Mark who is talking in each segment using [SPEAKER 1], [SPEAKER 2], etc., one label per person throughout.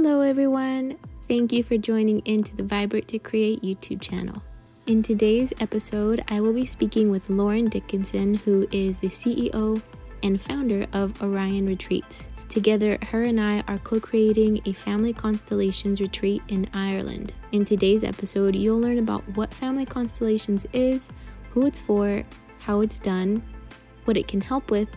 [SPEAKER 1] Hello everyone! Thank you for joining into the Vibrate to Create YouTube channel. In today's episode, I will be speaking with Lauren Dickinson, who is the CEO and founder of Orion Retreats. Together, her and I are co-creating a family constellations retreat in Ireland. In today's episode, you'll learn about what family constellations is, who it's for, how it's done, what it can help with,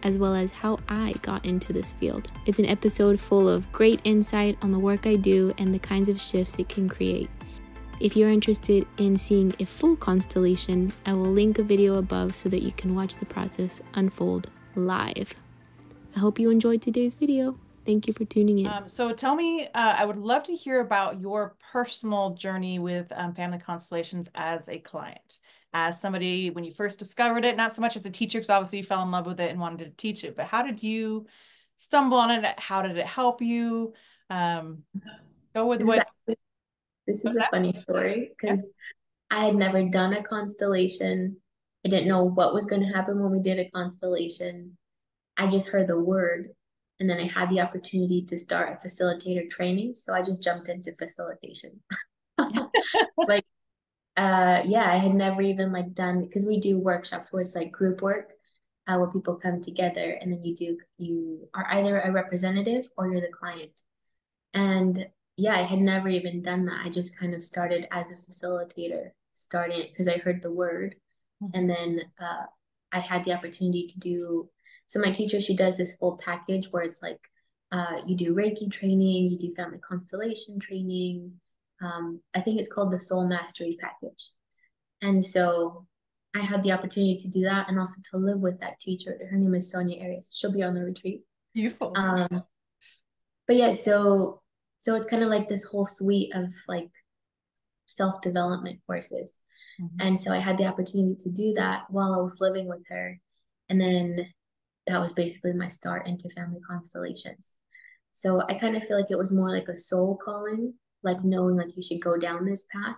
[SPEAKER 1] as well as how I got into this field. It's an episode full of great insight on the work I do and the kinds of shifts it can create. If you're interested in seeing a full constellation, I will link a video above so that you can watch the process unfold live. I hope you enjoyed today's video. Thank you for tuning in.
[SPEAKER 2] So tell me, I would love to hear about your personal journey with family constellations as a client. As somebody, when you first discovered it, not so much as a teacher, because obviously you fell in love with it and wanted to teach it, but how did you stumble on it? How did it help you? Go with what?
[SPEAKER 3] This is a funny story because I had never done a constellation. I didn't know what was going to happen when we did a constellation. I just heard the word, and then I had the opportunity to start a facilitator training. So I just jumped into facilitation. Like, I had never even done, because we do workshops where it's like group work, where people come together and then you are either a representative or you're the client. And I had never even done that. I just kind of started as a facilitator, starting because I heard the word. And then I had the opportunity to do, so my teacher, she does this full package where it's like, you do Reiki training, you do family constellation training. I think it's called the Soul Mastery Package. And so I had the opportunity to do that and also to live with that teacher. Her name is Sonia Arias. She'll be on the retreat.
[SPEAKER 2] Beautiful.
[SPEAKER 3] So it's kind of like this whole suite of like self-development courses. And so I had the opportunity to do that while I was living with her. And then that was basically my start into family constellations. So I kind of feel like it was more like a soul calling, like knowing like you should go down this path,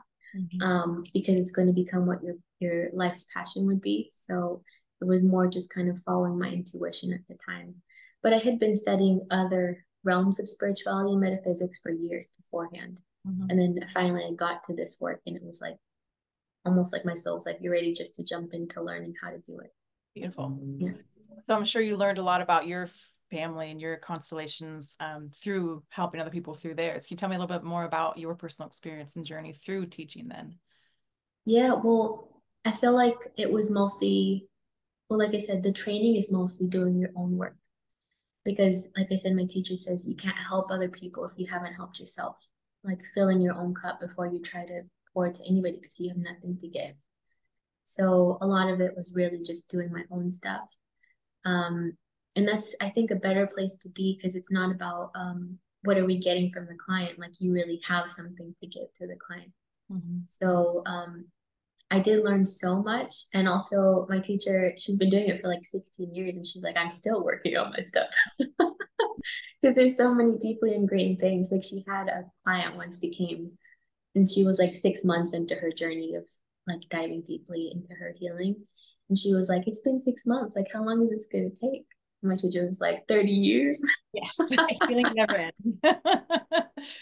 [SPEAKER 3] because it's going to become what your life's passion would be. So it was more just kind of following my intuition at the time. But I had been studying other realms of spirituality and metaphysics for years beforehand. And then finally I got to this work, and it was like almost like my soul was like, you're ready just to jump into learning how to do it.
[SPEAKER 2] Beautiful.
[SPEAKER 3] Yeah.
[SPEAKER 2] So I'm sure you learned a lot about your family and your constellations through helping other people through theirs. Can you tell me a little bit more about your personal experience and journey through teaching then?
[SPEAKER 3] Yeah, well, I feel like it was mostly, well, like I said, the training is mostly doing your own work. Because, like I said, my teacher says you can't help other people if you haven't helped yourself. Like filling your own cup before you try to pour it to anybody because you have nothing to give. So a lot of it was really just doing my own stuff. And that's, I think, a better place to be because it's not about what are we getting from the client. Like you really have something to give to the client. So I did learn so much. And also my teacher, she's been doing it for like 16 years and she's like, I'm still working on my stuff. Because there's so many deeply ingrained things. Like she had a client once who came and she was like 6 months into her journey of like diving deeply into her healing. And she was like, it's been 6 months. Like, how long is this going to take? And my teacher was like, 30 years.
[SPEAKER 2] Yes. Healing never ends.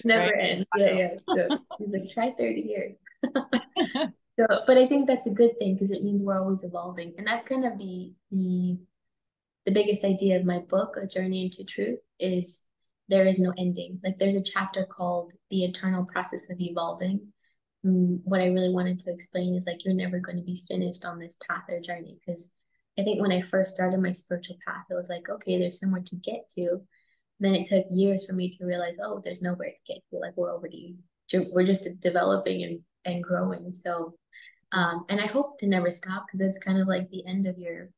[SPEAKER 3] Never ends. Yeah. So she's like, try 30 years. So, but I think that's a good thing because it means we're always evolving. And that's kind of the biggest idea of my book, A Journey into Truth, is there is no ending. Like there's a chapter called The Eternal Process of Evolving. What I really wanted to explain is like you're never going to be finished on this path or journey, because I think when I first started my spiritual path, it was like, okay, there's somewhere to get to. Then it took years for me to realize, oh, there's nowhere to get to. Like we're just developing and growing. So, and I hope to never stop because it's kind of like the end of your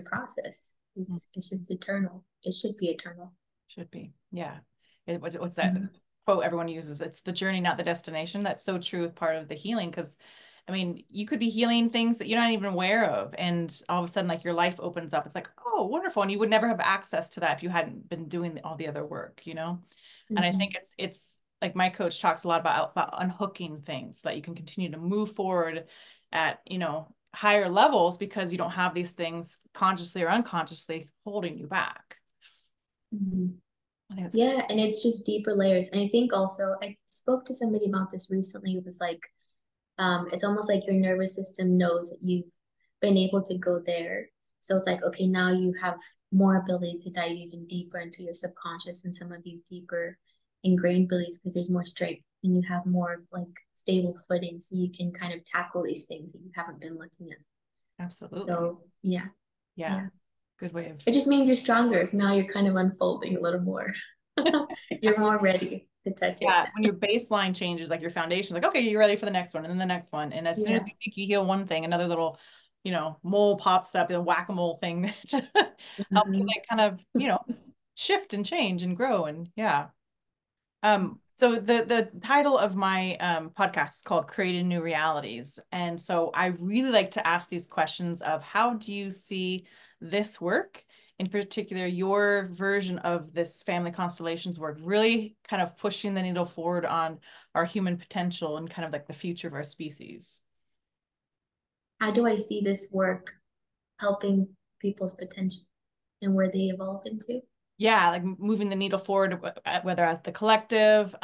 [SPEAKER 3] process. It's just eternal. It should be eternal.
[SPEAKER 2] Should be. Yeah. What's that quote everyone uses? It's the journey, not the destination. That's so true with part of the healing, because I mean, you could be healing things that you're not even aware of, and all of a sudden like your life opens up. It's like, oh, wonderful. And you would never have access to that if you hadn't been doing all the other work, you know? And I think it's like my coach talks a lot about unhooking things so that you can continue to move forward at, higher levels because you don't have these things consciously or unconsciously holding you back. I think that's
[SPEAKER 3] Yeah, and it's just deeper layers. And I think also I spoke to somebody about this recently. It was like, it's almost like your nervous system knows that you've been able to go there. So it's like, okay, now you have more ability to dive even deeper into your subconscious and some of these deeper ingrained beliefs because there's more strength and you have more of like stable footing so you can kind of tackle these things that you haven't been looking at.
[SPEAKER 2] absolutely.
[SPEAKER 3] So yeah,
[SPEAKER 2] Yeah.
[SPEAKER 3] yeah.
[SPEAKER 2] Good way of
[SPEAKER 3] It just means you're stronger if now you're kind of unfolding a little more. You're more ready to touch it.
[SPEAKER 2] yeah, when your baseline changes, like your foundation, like, okay, you're ready for the next one and then the next one. And as soon as
[SPEAKER 3] Yeah.
[SPEAKER 2] you think you heal one thing, another little, mole pops up, a whack-a-mole thing to help to
[SPEAKER 3] Mhm.
[SPEAKER 2] like kind of, shift and change and grow. And yeah. So the title of my podcast is called Creating New Realities. And so I really like to ask these questions of how do you see this work, in particular, your version of this family constellations work, really kind of pushing the needle forward on our human potential and kind of like the future of our species.
[SPEAKER 3] How do I see this work helping people's potential and where they evolve into?
[SPEAKER 2] Yeah, like moving the needle forward, whether as the collective,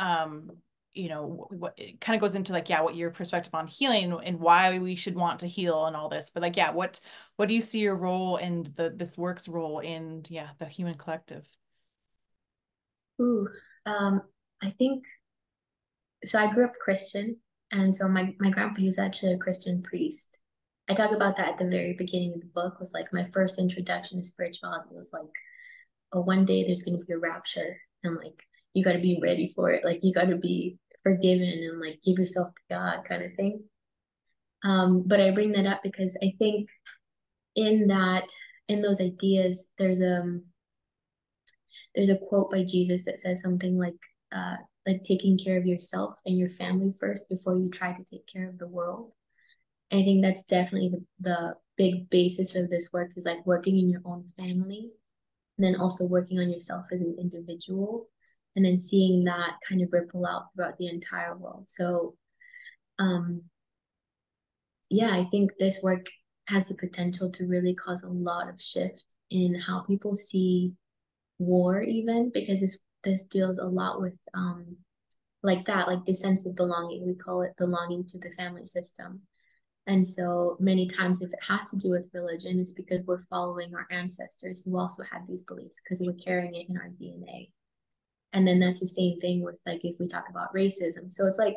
[SPEAKER 2] what it kind of goes into like, yeah, what your perspective on healing and why we should want to heal and all this. But like, yeah, what do you see your role and this work's role in, yeah, the human collective?
[SPEAKER 3] Ooh, I think so. I grew up Christian, and so my grandpa was actually a Christian priest. I talk about that at the very beginning of the book. Was like my first introduction to spirituality was like, oh, one day there's going to be a rapture, and like you got to be ready for it. Like you got to be forgiven and like give yourself to God, kind of thing. But I bring that up because I think in that in those ideas, there's a quote by Jesus that says something like taking care of yourself and your family first before you try to take care of the world. And I think that's definitely the big basis of this work is like working in your own family and then also working on yourself as an individual and then seeing that kind of ripple out throughout the entire world. So um yeah, I think this work has the potential to really cause a lot of shift in how people see war even because this deals a lot with like that, like the sense of belonging. We call it belonging to the family system. And so many times if it has to do with religion, it's because we're following our ancestors who also had these beliefs because we're carrying it in our DNA. And then that's the same thing with like if we talk about racism. So it's like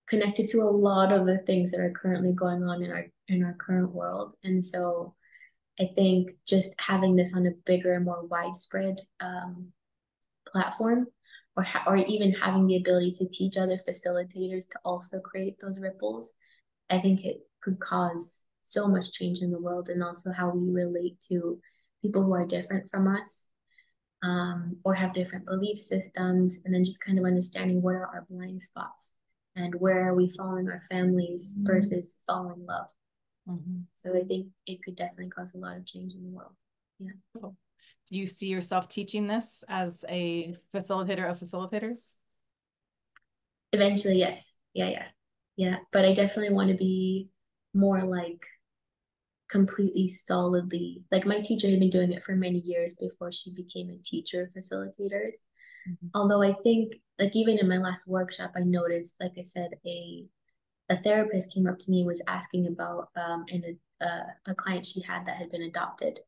[SPEAKER 3] connected to a lot of the things that are currently going on in our current world. And so I think just having this on a bigger and more widespread platform or even having the ability to teach other facilitators to also create those ripples, I think it could cause so much change in the world and also how we relate to people who are different from us or have different belief systems, and then just kind of understanding what are our blind spots and where are we following our families versus following love.
[SPEAKER 2] Mm-hmm.
[SPEAKER 3] So I think it could definitely cause a lot of change in the world. Yeah.
[SPEAKER 2] Cool. Do you see yourself teaching this as a facilitator of facilitators?
[SPEAKER 3] Eventually, yes. Yeah. But I definitely want to be more like completely solidly like my teacher had been doing it for many years before she became a teacher of facilitators.
[SPEAKER 2] Mm-hmm.
[SPEAKER 3] Although I think like even in my last workshop, I noticed, like I said, a therapist came up to me and was asking about a client she had that had been adopted.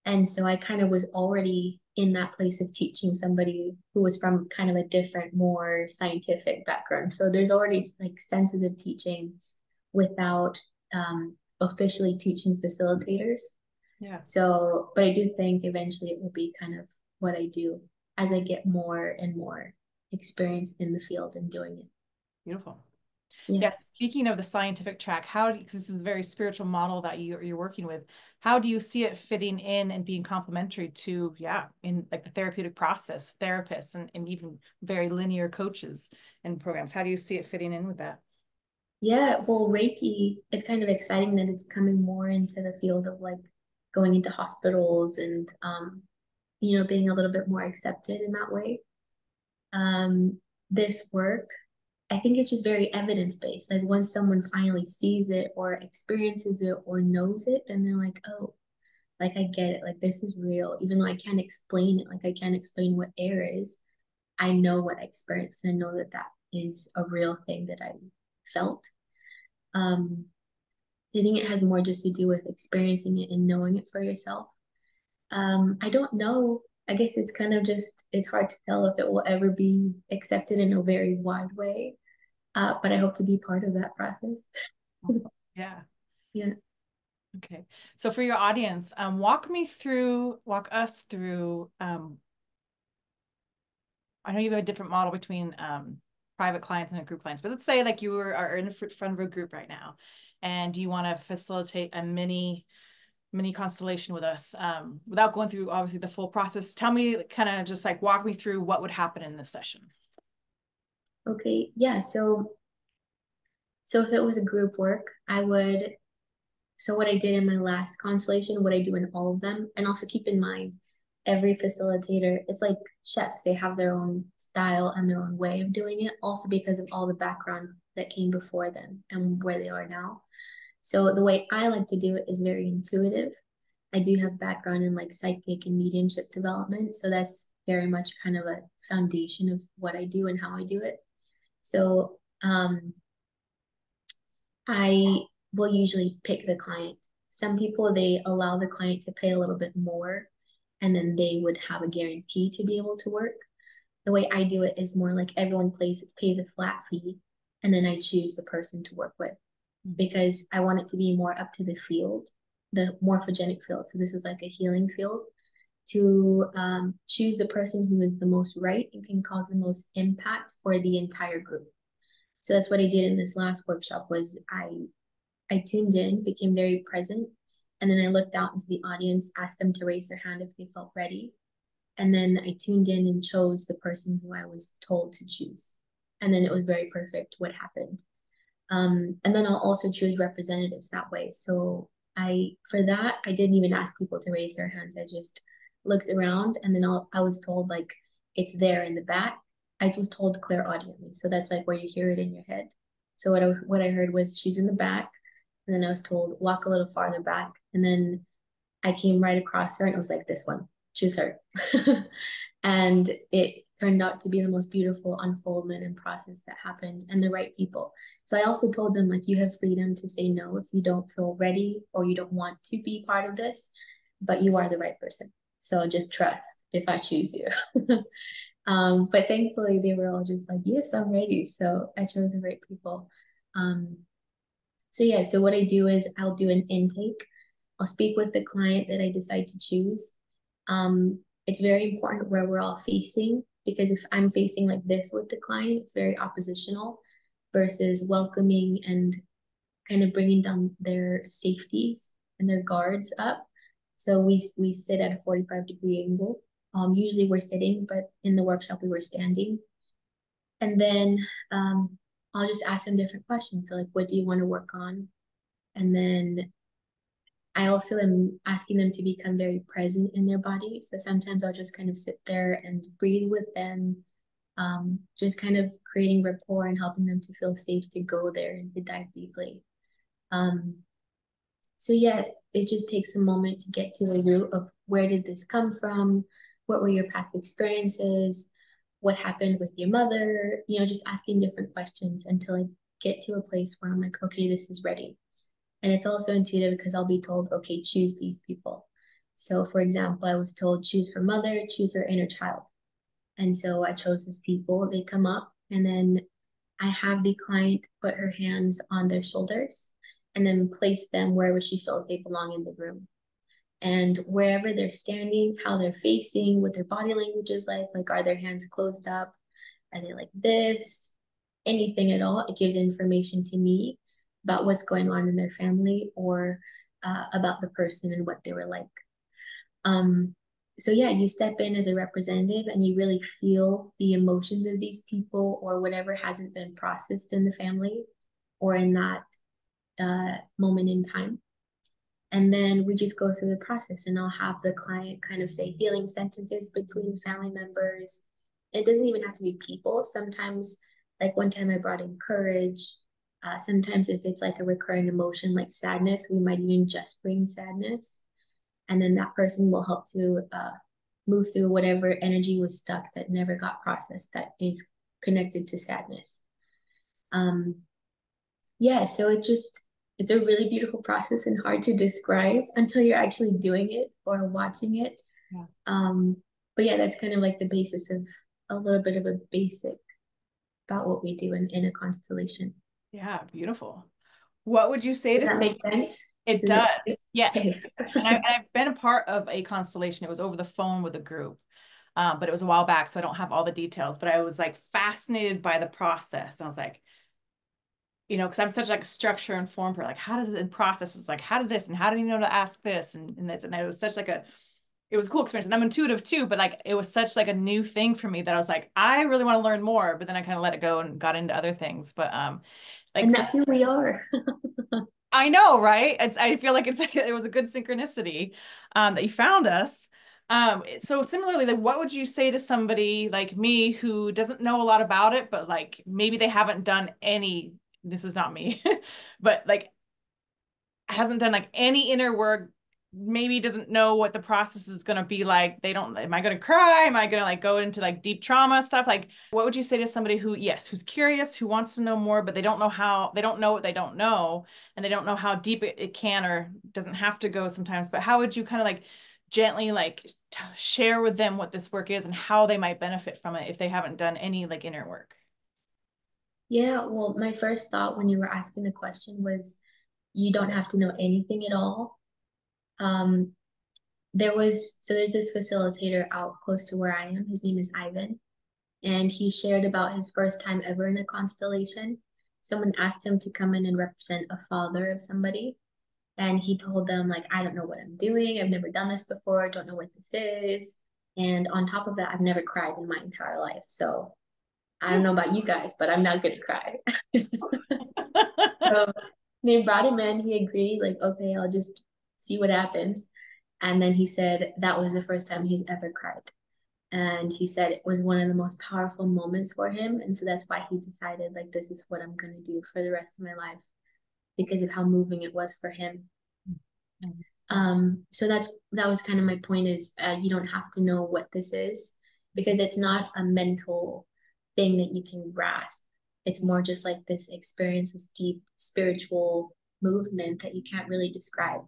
[SPEAKER 3] And so I kind of was already in that place of teaching somebody who was from kind of a different, more scientific background. So there's already like senses of teaching without officially teaching facilitators.
[SPEAKER 2] Yeah.
[SPEAKER 3] So, but I do think eventually it will be kind of what I do as I get more and more experience in the field and doing it.
[SPEAKER 2] Beautiful.
[SPEAKER 3] Yeah.
[SPEAKER 2] Yes. Speaking of the scientific track, because this is a very spiritual model that you're working with, how do you see it fitting in and being complementary to, yeah, in like the therapeutic process, therapists and even very linear coaches and programs? How do you see it fitting in with that?
[SPEAKER 3] Yeah, well, Reiki, it's kind of exciting that it's coming more into the field of like going into hospitals and being a little bit more accepted in that way. This work, I think it's just very evidence-based. Like once someone finally sees it or experiences it or knows it, then they're like, oh, Like, I get it. Like, this is real. Even though I can't explain it, like, I can't explain what air is, I know what I experienced, and I know that that is a real thing that I felt. I think it has more just to do with experiencing it and knowing it for yourself. I don't know. I guess it's kind of just, it's hard to tell if it will ever be accepted in a very wide way. But I hope to be part of that process.
[SPEAKER 2] Yeah.
[SPEAKER 3] Yeah.
[SPEAKER 2] Okay. So for your audience, walk us through, I know you have a different model between private clients and group clients, but let's say like are in front of a group right now, and you want to facilitate a mini constellation with us, without going through obviously the full process. Tell me, kind of just like walk me through what would happen in this session.
[SPEAKER 3] Okay. Yeah. So if it was a group work, so what I did in my last constellation, what I do in all of them, and also keep in mind, every facilitator, it's like chefs, they have their own style and their own way of doing it, also because of all the background that came before them and where they are now. So the way I like to do it is very intuitive. I do have background in like psychic and mediumship development, so that's very much kind of a foundation of what I do and how I do it. So I will usually pick the client. Some people, they allow the client to pay a little bit more, and then they would have a guarantee to be able to work. The way I do it is more like everyone pays a flat fee, and then I choose the person to work with, because I want it to be more up to the field, the morphogenic field. So this is like a healing field, to choose the person who is the most right and can cause the most impact for the entire group. So that's what I did in this last workshop. Was I tuned in, became very present, and then I looked out into the audience, asked them to raise their hand if they felt ready. And then I tuned in and chose the person who I was told to choose. And then it was very perfect what happened. And then I'll also choose representatives that way. So for that, I didn't even ask people to raise their hands. I just looked around, and then I was told, like, it's there in the back. I was told clairaudiently. So that's like where you hear it in your head. So what I heard was, she's in the back. And then I was told, walk a little farther back. And then I came right across her, and it was like, this one, choose her. And it turned out to be the most beautiful unfoldment and process that happened, and the right people. So I also told them, like, you have freedom to say no if you don't feel ready or you don't want to be part of this, but you are the right person. So just trust if I choose you. But thankfully they were all just like, yes, I'm ready. So I chose the right people. So yeah, so what I do is I'll do an intake. I'll speak with the client that I decide to choose. It's very important where we're all facing, because if I'm facing like this with the client, it's very oppositional versus welcoming and kind of bringing down their safeties and their guards up. So we sit at a 45-degree angle. Usually we're sitting, but in the workshop we were standing. And then I'll just ask them different questions. So like, what do you want to work on? And then I also am asking them to become very present in their body. So sometimes I'll just kind of sit there and breathe with them, just kind of creating rapport and helping them to feel safe to go there and to dive deeply. So yeah, it just takes a moment to get to the root of, where did this come from? What were your past experiences? What happened with your mother? You know, just asking different questions until I get to a place where I'm like, okay, this is ready. And it's also intuitive, because I'll be told, okay, choose these people. So for example, I was told, choose her mother, choose her inner child. And so I chose these people. They come up, and then I have the client put her hands on their shoulders and then place them wherever she feels they belong in the room. And wherever they're standing, how they're facing, what their body language is like are their hands closed up? Are they like this? Anything at all, it gives information to me about what's going on in their family, or about the person and what they were like. So yeah, you step in as a representative and you really feel the emotions of these people, or whatever hasn't been processed in the family or in that moment in time. And then we just go through the process, and I'll have the client kind of say healing sentences between family members. It doesn't even have to be people. Sometimes, like one time I brought in courage. Sometimes if it's like a recurring emotion like sadness, we might even just bring sadness. And then that person will help to move through whatever energy was stuck that never got processed, that is connected to sadness. Yeah, so it's a really beautiful process and hard to describe until you're actually doing it or watching it.
[SPEAKER 2] Yeah.
[SPEAKER 3] But yeah, that's kind of like the basis of a little bit of a basic about what we do in a constellation.
[SPEAKER 2] Yeah, beautiful. What would you say
[SPEAKER 3] Does
[SPEAKER 2] to
[SPEAKER 3] that make sense?
[SPEAKER 2] It does. Yes.
[SPEAKER 3] Okay.
[SPEAKER 2] And I've been a part of a constellation. It was over the phone with a group, but it was a while back, so I don't have all the details. But I was like fascinated by the process. And I was like, you know, because I'm such like a structure and form for like, how does it process? It's like, how did this and how do you know to ask this and this? And it was such like it was a cool experience. And I'm intuitive too, but like it was such like a new thing for me that I was like, I really want to learn more. But then I kind of let it go and got into other things. But like,
[SPEAKER 3] and that's who we are.
[SPEAKER 2] I know, right? I feel like it was a good synchronicity that you found us. So similarly, like, what would you say to somebody like me who doesn't know a lot about it, but like maybe they haven't done any, this is not me, but like hasn't done like any inner work, maybe doesn't know what the process is going to be like. They don't, am I going to cry? Am I going to like go into like deep trauma stuff? Like, what would you say to somebody who, yes, who's curious, who wants to know more, but they don't know how, they don't know what they don't know, and they don't know how deep it can or doesn't have to go sometimes, but how would you kind of like gently like share with them what this work is and how they might benefit from it if they haven't done any like inner work?
[SPEAKER 3] Yeah, well, my first thought when you were asking the question was you don't have to know anything at all. There's this facilitator out close to where I am. His name is Ivan, and he shared about his first time ever in a constellation. Someone asked him to come in and represent a father of somebody, and he told them like, I don't know what I'm doing. I've never done this before. I don't know what this is. And on top of that, I've never cried in my entire life. So I don't know about you guys, but I'm not gonna cry. So they brought him in. He agreed, like, okay, I'll just see what happens. And then he said that was the first time he's ever cried. And he said it was one of the most powerful moments for him. And so that's why he decided, like, this is what I'm going to do for the rest of my life because of how moving it was for him. So that was kind of my point is you don't have to know what this is because it's not a mental thing that you can grasp. It's more just like this experience, this deep spiritual movement that you can't really describe.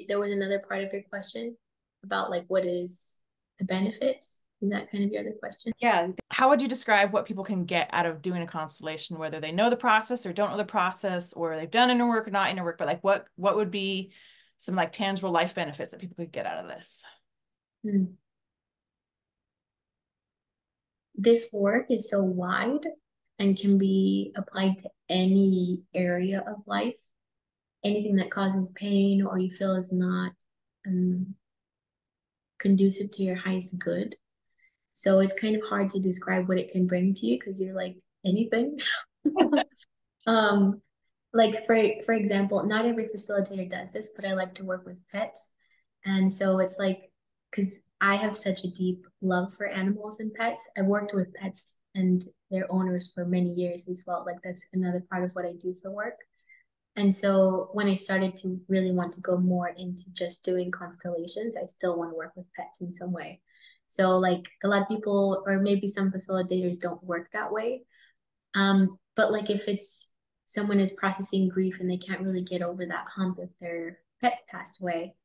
[SPEAKER 3] There was another part of your question about like what is the benefits? Is that kind of your other question?
[SPEAKER 2] Yeah. How would you describe what people can get out of doing a constellation, whether they know the process or don't know the process, or they've done inner work or not inner work, but like what would be some like tangible life benefits that people could get out of this?
[SPEAKER 3] This work is so wide and can be applied to any area of life. Anything that causes pain or you feel is not conducive to your highest good. So it's kind of hard to describe what it can bring to you because you're like anything. Like for example, not every facilitator does this, but I like to work with pets. And so it's like, because I have such a deep love for animals and pets. I've worked with pets and their owners for many years as well. Like that's another part of what I do for work. And so when I started to really want to go more into just doing constellations, I still want to work with pets in some way. So like a lot of people, or maybe some facilitators don't work that way. But like if it's someone is processing grief and they can't really get over that hump if their pet passed away,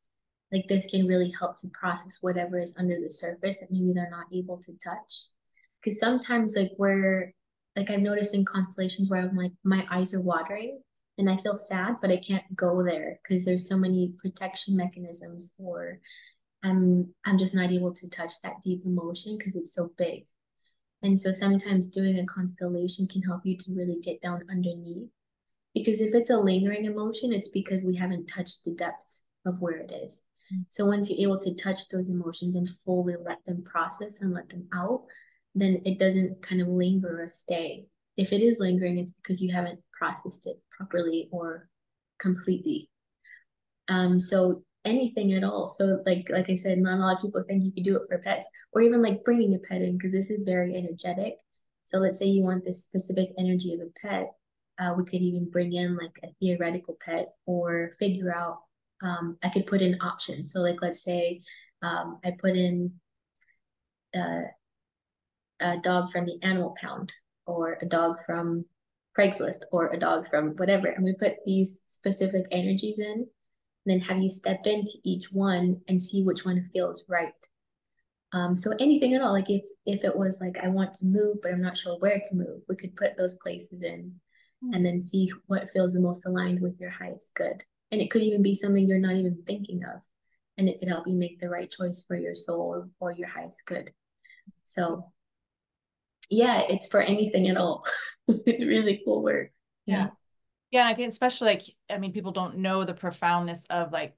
[SPEAKER 3] like this can really help to process whatever is under the surface that maybe they're not able to touch. Because sometimes like I've noticed in constellations where I'm like, my eyes are watering and I feel sad, but I can't go there because there's so many protection mechanisms, or I'm just not able to touch that deep emotion because it's so big. And so sometimes doing a constellation can help you to really get down underneath. Because if it's a lingering emotion, it's because we haven't touched the depths of where it is. So once you're able to touch those emotions and fully let them process and let them out, then it doesn't kind of linger or stay. If it is lingering, it's because you haven't processed it properly or completely. So anything at all. So like I said, not a lot of people think you could do it for pets, or even like bringing a pet in, because this is very energetic. So let's say you want this specific energy of a pet. We could even bring in like a theoretical pet or figure out, I could put in options. So like, let's say I put in uh, a dog from the Animal Pound or a dog from Craigslist or a dog from whatever. And we put these specific energies in, and then have you step into each one and see which one feels right. So anything at all, like if it was like I want to move, but I'm not sure where to move, we could put those places in and then see what feels the most aligned with your highest good. And it could even be something you're not even thinking of, and it could help you make the right choice for your soul or your highest good. So yeah, it's for anything at all. It's really cool work.
[SPEAKER 2] Yeah. Yeah. And I think especially like, I mean, people don't know the profoundness of like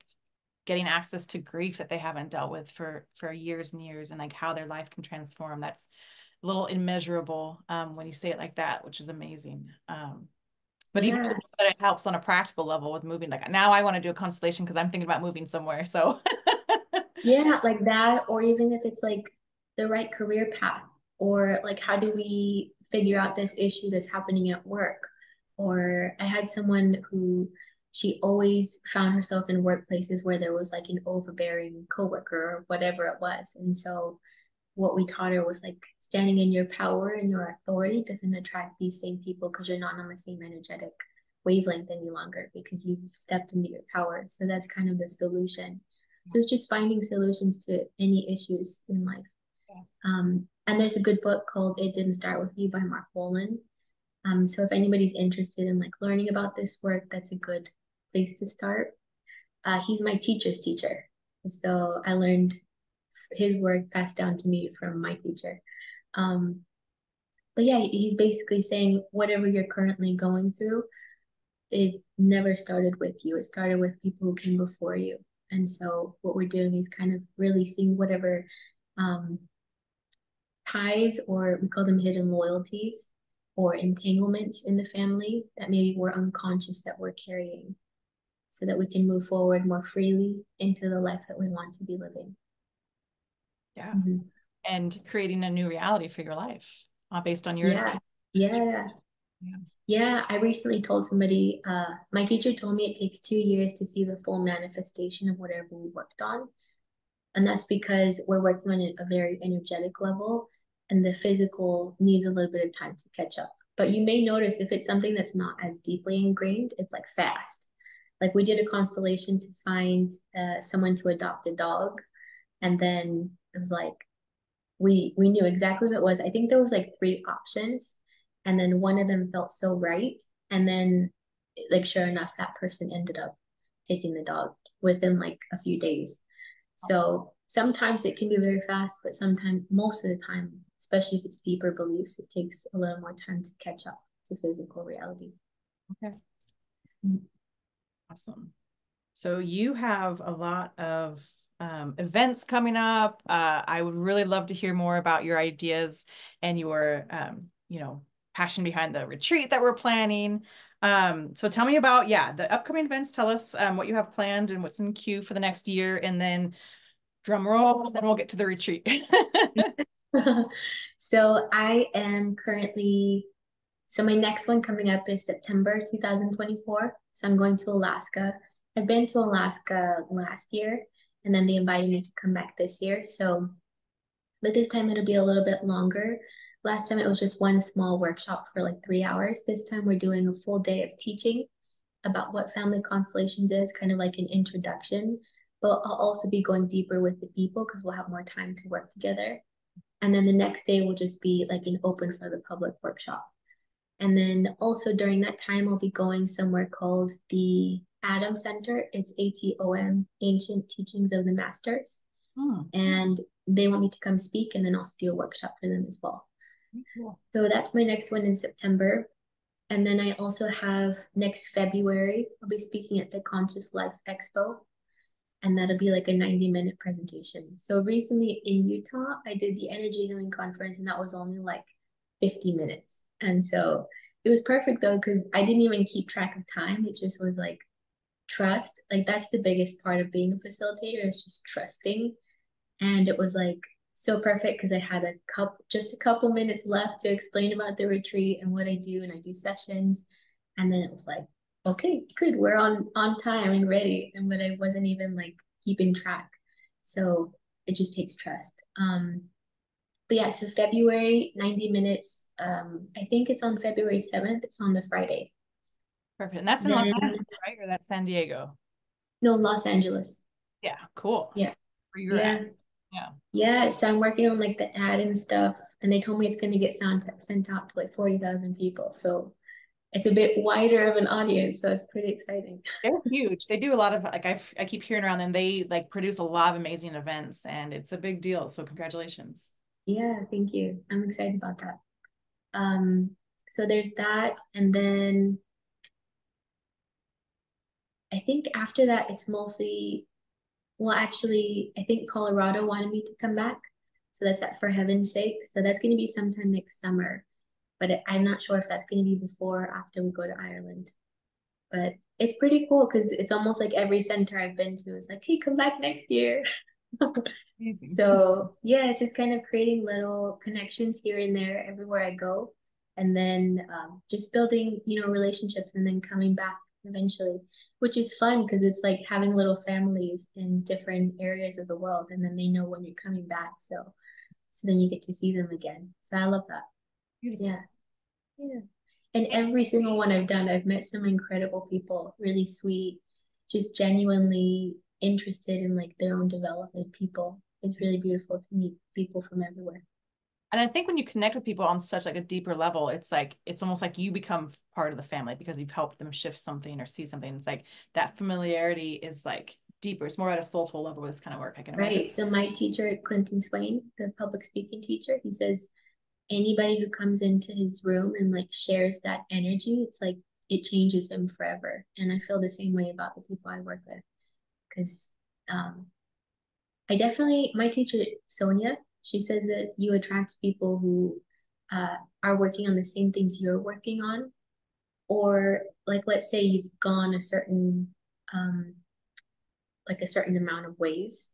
[SPEAKER 2] getting access to grief that they haven't dealt with for years and years, and like how their life can transform. That's a little immeasurable when you say it like that, which is amazing. But even
[SPEAKER 3] Yeah.
[SPEAKER 2] that it helps on a practical level with moving. Like now I want to do a constellation because I'm thinking about moving somewhere. So
[SPEAKER 3] Yeah, like that, or even if it's like the right career path, or like how do we figure out this issue that's happening at work? Or I had someone who she always found herself in workplaces where there was like an overbearing coworker or whatever it was. And so what we taught her was like standing in your power and your authority doesn't attract these same people because you're not on the same energetic wavelength any longer because you've stepped into your power. So that's kind of the solution. So it's just finding solutions to any issues in life. And there's a good book called It Didn't Start With You by Mark Bolan. So if anybody's interested in like learning about this work, that's a good place to start. He's my teacher's teacher. So I learned his work passed down to me from my teacher. But yeah, he's basically saying whatever you're currently going through, it never started with you. It started with people who came before you. And so what we're doing is kind of releasing whatever ties, or we call them hidden loyalties or entanglements in the family that maybe we're unconscious that we're carrying, so that we can move forward more freely into the life that we want to be living.
[SPEAKER 2] Yeah. Mm-hmm. And creating a new reality for your life based on your
[SPEAKER 3] experience. Yeah, I recently told somebody, my teacher told me it takes 2 years to see the full manifestation of whatever we worked on. And that's because we're working on a very energetic level, and the physical needs a little bit of time to catch up. But you may notice if it's something that's not as deeply ingrained, it's like fast. Like we did a constellation to find someone to adopt a dog. And then it was like, we knew exactly what it was. I think there was like 3 options. And then one of them felt so right. And then like, sure enough, that person ended up taking the dog within like a few days. So sometimes it can be very fast, but sometimes, most of the time, especially if it's deeper beliefs, it takes a little more time to catch up to physical reality.
[SPEAKER 2] Okay. Mm-hmm. Awesome. So you have a lot of events coming up. I would really love to hear more about your ideas and your, passion behind the retreat that we're planning. So tell me about, the upcoming events. Tell us what you have planned and what's in queue for the next year, and then drum roll, then we'll get to the retreat.
[SPEAKER 3] So I am currently, my next one coming up is September 2024. So I'm going to Alaska. I've been to Alaska last year, and then they invited me to come back this year. So, but this time it'll be a little bit longer. Last time it was just one small workshop for like 3 hours. This time we're doing a full day of teaching about what family constellations is, kind of like an introduction. But I'll also be going deeper with the people because we'll have more time to work together. And then the next day will just be like an open for the public workshop. And then also during that time, I'll be going somewhere called the Adam Center. It's ATOM, Ancient Teachings of the Masters. And they want me to come speak and then also do a workshop for them as well. Cool. So that's my next one in September. And then I also have next February, I'll be speaking at the Conscious Life Expo. And that'll be like a 90-minute presentation. So recently in Utah, I did the Energy Healing Conference, and that was only like 50 minutes. And so it was perfect though, because I didn't even keep track of time. It just was like trust. Like that's the biggest part of being a facilitator, is just trusting. And it was like so perfect because I had just a couple minutes left to explain about the retreat and what I do. And I do sessions. And then it was like, okay, good, we're on time and ready. And but I wasn't even like keeping track. So it just takes trust. But yeah, so February, 90 minutes. I think it's on February 7th. It's on the Friday.
[SPEAKER 2] Perfect. And that's in Los Angeles, right? Or that's San Diego?
[SPEAKER 3] No, Los Angeles.
[SPEAKER 2] Yeah, cool.
[SPEAKER 3] Yeah.
[SPEAKER 2] Where you're
[SPEAKER 3] Yeah.
[SPEAKER 2] at. Yeah.
[SPEAKER 3] Yeah. So I'm working on like the ad and stuff. And they told me it's going to get sent out to like 40,000 people. So it's a bit wider of an audience. So it's pretty exciting.
[SPEAKER 2] They're huge. They do a lot of like I keep hearing around them. They like produce a lot of amazing events and it's a big deal. So congratulations.
[SPEAKER 3] Yeah, thank you. I'm excited about that. So there's that. And then I think after that, it's mostly, well, actually, I think Colorado wanted me to come back. So that's at For Heaven's Sake. So that's going to be sometime next summer. But I'm not sure if that's going to be before or after we go to Ireland. But it's pretty cool because it's almost like every center I've been to is like, hey, come back next year. So yeah, it's just kind of creating little connections here and there everywhere I go. And then just building, relationships and then coming back eventually, which is fun because it's like having little families in different areas of the world. And then they know when you're coming back. So then you get to see them again. So I love that.
[SPEAKER 2] Beautiful.
[SPEAKER 3] Yeah. Yeah. And every single one I've done, I've met some incredible people, really sweet, just genuinely interested in like their own development people. It's really beautiful to meet people from everywhere.
[SPEAKER 2] And I think when you connect with people on such like a deeper level, it's almost like you become part of the family because you've helped them shift something or see something. It's like that familiarity is like deeper. It's more at a soulful level with this kind of work, I can imagine.
[SPEAKER 3] Right. So my teacher, Clinton Swain, the public speaking teacher, he says anybody who comes into his room and like shares that energy, it's like it changes him forever. And I feel the same way about the people I work with. Because my teacher, Sonia, she says that you attract people who are working on the same things you're working on. Or like, let's say you've gone a certain amount of ways.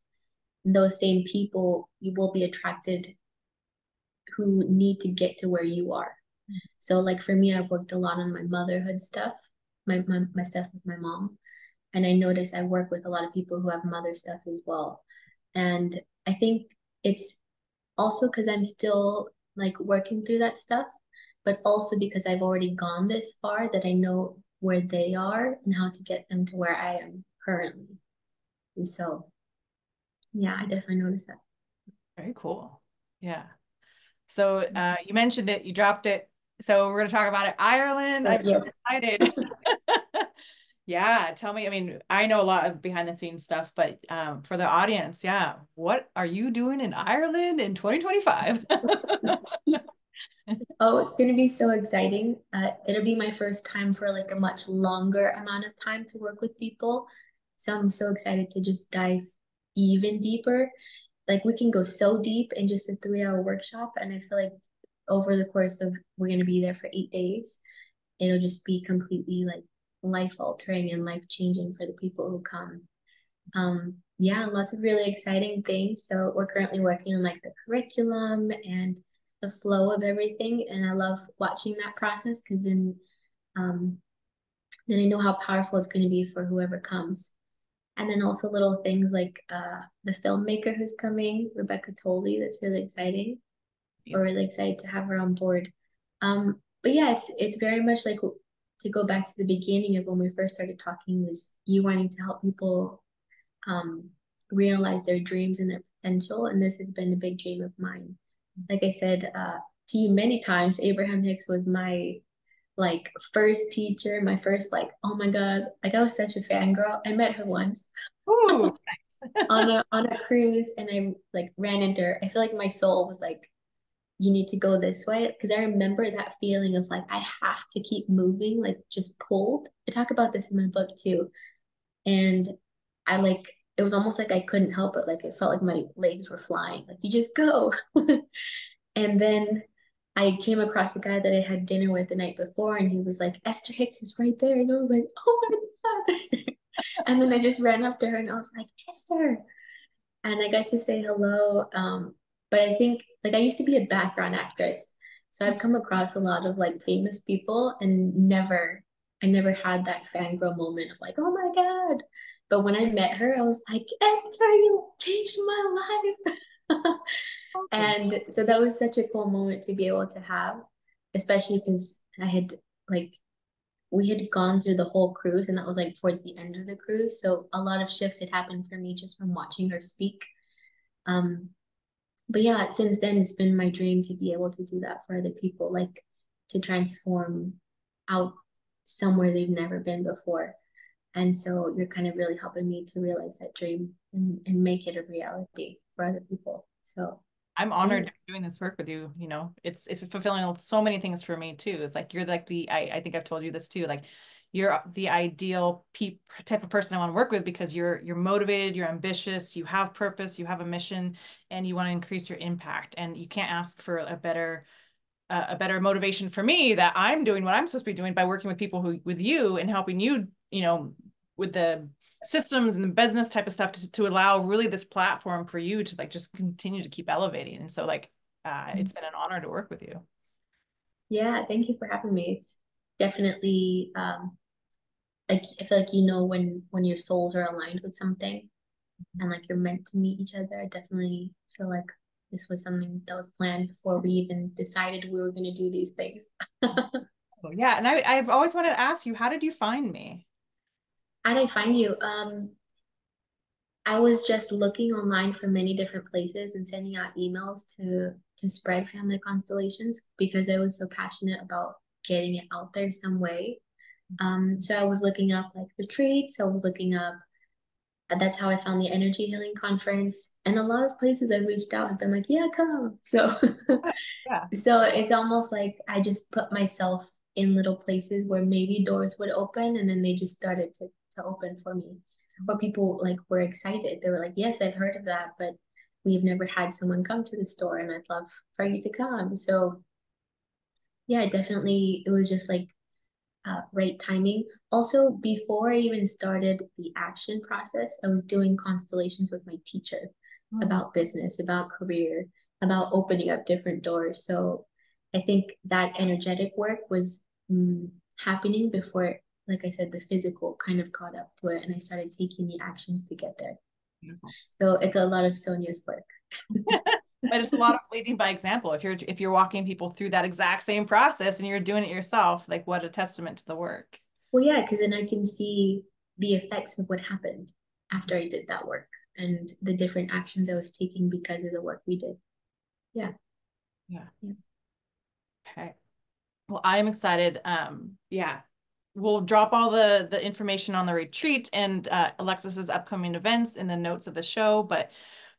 [SPEAKER 3] Those same people, you will be attracted who need to get to where you are. So like for me, I've worked a lot on my motherhood stuff, my stuff with my mom. And I notice I work with a lot of people who have mother stuff as well. And I think it's also because I'm still like working through that stuff, but also because I've already gone this far that I know where they are and how to get them to where I am currently. And so, yeah, I definitely noticed that.
[SPEAKER 2] Very cool. Yeah. So you mentioned it, you dropped it. So we're going to talk about it. Ireland. I'm so excited. Yeah. Tell me, I mean, I know a lot of behind the scenes stuff, but for the audience, yeah. What are you doing in Ireland in 2025?
[SPEAKER 3] Oh, it's going to be so exciting. It'll be my first time for like a much longer amount of time to work with people. So I'm so excited to just dive even deeper. Like we can go so deep in just a 3-hour workshop. And I feel like over the course of, we're going to be there for 8 days. It'll just be completely like life altering and life changing for the people who come. Yeah, lots of really exciting things. So we're currently working on like the curriculum and the flow of everything. And I love watching that process because then I know how powerful it's going to be for whoever comes. And then also little things like the filmmaker who's coming, Rebecca Tolley, that's really exciting. We're really excited to have her on board. But yeah, it's very much like to go back to the beginning of when we first started talking was you wanting to help people realize their dreams and their potential. And this has been a big dream of mine. Like I said to you many times, Abraham Hicks was my like first teacher, my first like, oh my God, like I was such a fangirl. I met her once.
[SPEAKER 2] Ooh, nice.
[SPEAKER 3] on a cruise and I like ran into her. I feel like my soul was like, you need to go this way. Because I remember that feeling of like, I have to keep moving, like just pulled. I talk about this in my book too. And I like, it was almost like I couldn't help it. Like it felt like my legs were flying. Like you just go. And then I came across the guy that I had dinner with the night before, and he was like, Esther Hicks is right there. And I was like, oh my God. And then I just ran up to her and I was like, Esther. And I got to say hello. But I think like I used to be a background actress. So I've come across a lot of like famous people and never I never had that fangirl moment of like, oh my God. But when I met her, I was like, Esther, you changed my life.
[SPEAKER 2] Awesome.
[SPEAKER 3] And so that was such a cool moment to be able to have, especially because I had like, we had gone through the whole cruise and that was like towards the end of the cruise. So a lot of shifts had happened for me just from watching her speak. Um, but yeah, since then it's been my dream to be able to do that for other people, like to transform out somewhere they've never been before. And so you're kind of really helping me to realize that dream and make it a reality for other people. So
[SPEAKER 2] I'm
[SPEAKER 3] yeah.
[SPEAKER 2] honored to be doing this work with you. You know, it's fulfilling so many things for me too. It's like you're like I think I've told you this too. Like you're the ideal type of person I want to work with because you're motivated, you're ambitious, you have purpose, you have a mission, and you want to increase your impact. And you can't ask for a better motivation for me that I'm doing what I'm supposed to be doing by working with people who with you and helping you, you know, with the systems and the business type of stuff to allow really this platform for you to like just continue to keep elevating. And so like it's been an honor to work with you.
[SPEAKER 3] Yeah, thank you for having me. It's definitely like I feel like you know when your souls are aligned with something and like you're meant to meet each other. I definitely feel like this was something that was planned before we even decided we were going to do these things.
[SPEAKER 2] Oh, yeah. And I've always wanted to ask you, how did you find me?
[SPEAKER 3] How did I find you? I was just looking online for many different places and sending out emails to spread family constellations because I was so passionate about getting it out there some way. So I was looking up like retreats. I was looking up. That's how I found the energy healing conference, and a lot of places I reached out have been like, "Yeah, come." So,
[SPEAKER 2] Yeah.
[SPEAKER 3] so it's almost like I just put myself in little places where maybe doors would open, and then they just started to open for me. Or people like were excited. They were like, "Yes, I've heard of that, but we've never had someone come to the store, and I'd love for you to come." So, yeah, definitely, it was just like right timing. Also, before I even started the action process, I was doing constellations with my teacher
[SPEAKER 2] Mm.
[SPEAKER 3] about business, about career, about opening up different doors. So I think that energetic work was happening before, like I said, the physical kind of caught up to it, and I started taking the actions to get there.
[SPEAKER 2] Beautiful.
[SPEAKER 3] So it's a lot of Sonia's work.
[SPEAKER 2] But it's a lot of leading by example. If you're walking people through that exact same process and you're doing it yourself, like what a testament to the work.
[SPEAKER 3] Well, yeah, because then I can see the effects of what happened after I did that work and the different actions I was taking because of the work we did. Yeah.
[SPEAKER 2] Yeah.
[SPEAKER 3] Yeah.
[SPEAKER 2] Okay. Well, I'm excited. Yeah, we'll drop all the information on the retreat and Alexis's upcoming events in the notes of the show, but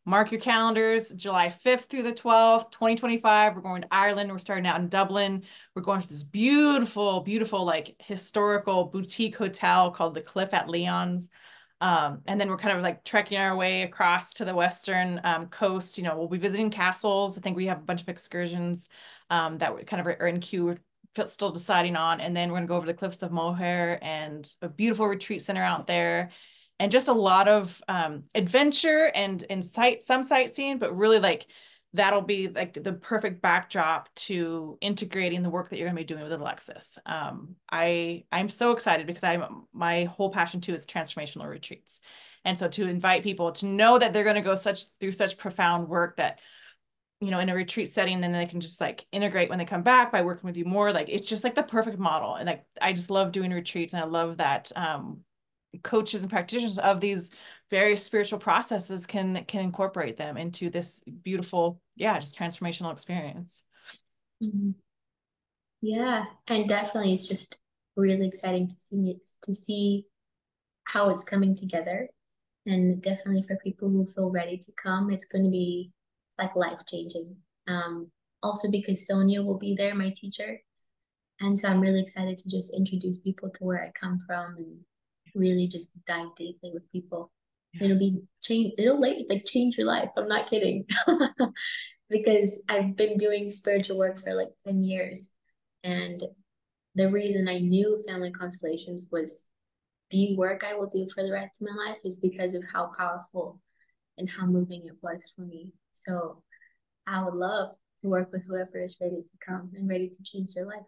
[SPEAKER 2] mark your calendars, July 5th through the 12th, 2025. We're going to Ireland. We're starting out in Dublin. We're going to this beautiful, beautiful, like historical boutique hotel called the Cliff at Leon's. And then we're kind of like trekking our way across to the western coast. You know, we'll be visiting castles. I think we have a bunch of excursions that we kind of are in queue. We're still deciding on. And then we're going to go over the cliffs of Moher and a beautiful retreat center out there. And just a lot of adventure and some sightseeing, but really like that'll be like the perfect backdrop to integrating the work that you're going to be doing with Alexis. I'm so excited because my whole passion too is transformational retreats, and so to invite people to know that they're going to go through such profound work that in a retreat setting, then they can just like integrate when they come back by working with you more. Like it's just like the perfect model, and like I just love doing retreats, and I love that coaches and practitioners of these various spiritual processes can incorporate them into this beautiful, yeah, just transformational experience.
[SPEAKER 3] Mhm. Yeah. And definitely it's just really exciting to see how it's coming together. And definitely for people who feel ready to come, it's going to be like life changing. Also because Sonia will be there, my teacher. And so I'm really excited to just introduce people to where I come from and really just dive deeply with people.
[SPEAKER 2] Yeah.
[SPEAKER 3] It'll be change. Like change your life. I'm not kidding. Because I've been doing spiritual work for like 10 years. And the reason I knew family constellations was the work I will do for the rest of my life is because of how powerful and how moving it was for me. So I would love to work with whoever is ready to come and ready to change their life.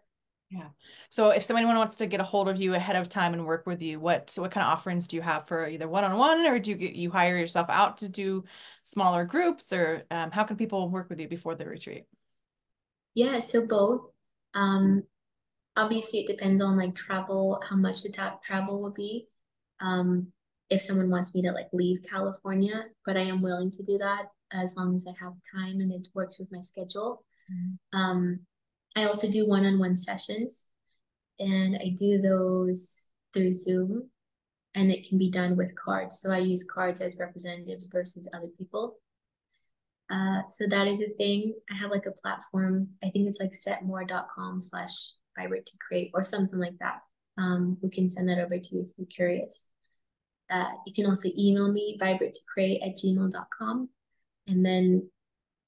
[SPEAKER 2] Yeah. So if someone wants to get a hold of you ahead of time and work with you, what kind of offerings do you have for either one-on-one, or do you hire yourself out to do smaller groups, or how can people work with you before the retreat?
[SPEAKER 3] Yeah, so both. Um, Obviously it depends on like travel, how much the travel will be. Um, if someone wants me to like leave California, but I am willing to do that as long as I have time and it works with my schedule.
[SPEAKER 2] Mhm.
[SPEAKER 3] I also do one-on-one sessions, and I do those through Zoom, and it can be done with cards. So I use cards as representatives versus other people. So that is a thing. I have like a platform. I think it's like setmore.com/vibrate to create or something like that. We can send that over to you if you're curious. You can also email me, vibrate2create@gmail.com. And then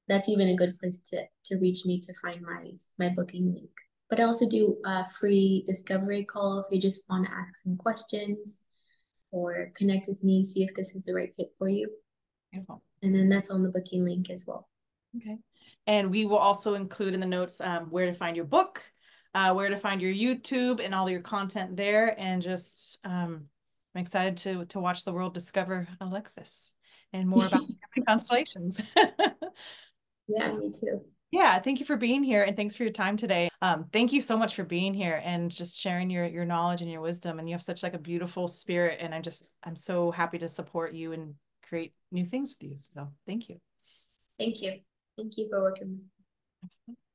[SPEAKER 3] that's even a good place to reach me to find my booking link. But I also do a free discovery call if you just want to ask some questions or connect with me, see if this is the right fit for you.
[SPEAKER 2] Beautiful.
[SPEAKER 3] And then that's on the booking link as well.
[SPEAKER 2] Okay. And we will also include in the notes where to find your book, where to find your YouTube and all your content there. And just I'm excited to watch the world discover Alexis and more about constellations.
[SPEAKER 3] Yeah, me too.
[SPEAKER 2] Yeah, thank you for being here, and thanks for your time today. Thank you so much for being here and just sharing your knowledge and your wisdom. And you have such like a beautiful spirit, and I'm so happy to support you and create new things with you. So thank you.
[SPEAKER 3] Thank you. Thank you for working with me.
[SPEAKER 2] Absolutely.